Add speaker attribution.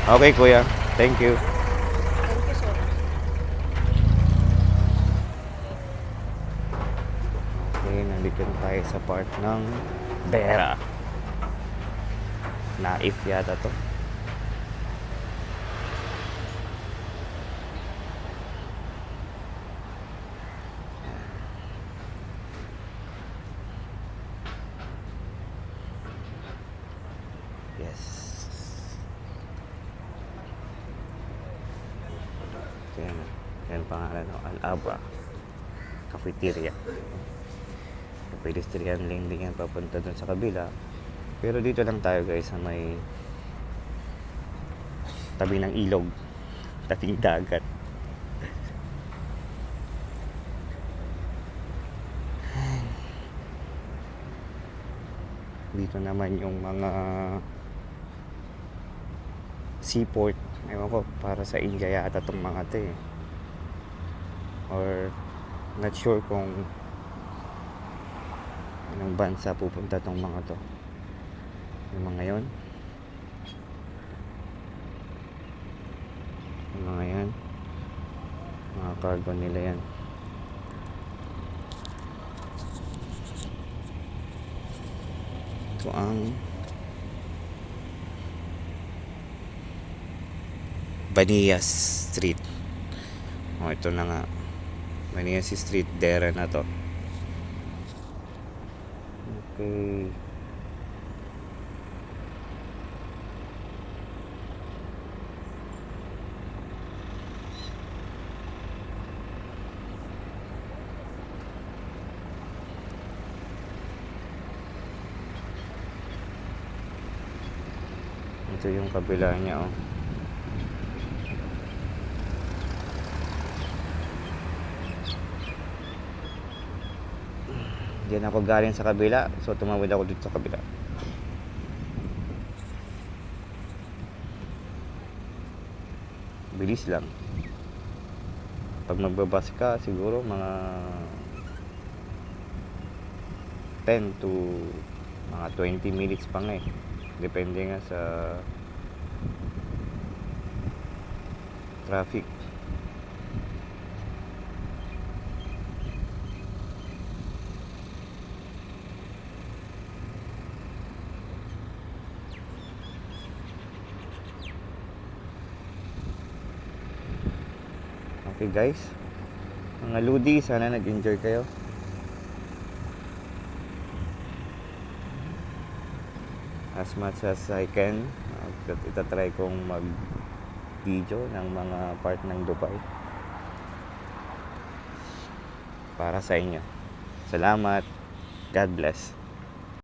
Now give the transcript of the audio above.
Speaker 1: Okay, kuya. Thank you.
Speaker 2: Thank you so much.
Speaker 1: Okay, nandito na tayo sa part ng Bera. Naif yata to. Yes. Yan. Yan pangalan ng Al-Abra Cafeteria. Pedestrian lane din yan papunta dun sa kabila. Pero dito lang tayo guys sa may tabi ng ilog, tabing dagat. Dito naman yung mga seaport. Ewan ko, para sa India yata itong mga to eh. Or not sure kung anong bansa pupunta tong mga to. Yung mga yon, yung mga yan, mga cargo nila yan. Ito ang Baniyas Street. Oh, ito na nga, Baniyas Street, Dera na to. Okay. Ito yung kabila niya, oh. Diyan ako galing sa kabila, so tumawid ako dito sa kabila. Bilis lang. Pag magbabas ka, siguro mga 10 to mga 20 minutes pa nga eh. Depende nga sa traffic. Okay guys, mga ludi, sana nag-enjoy kayo. As much as I can, itatry kong mag-video ng mga part ng Dubai para sa inyo. Salamat. God bless.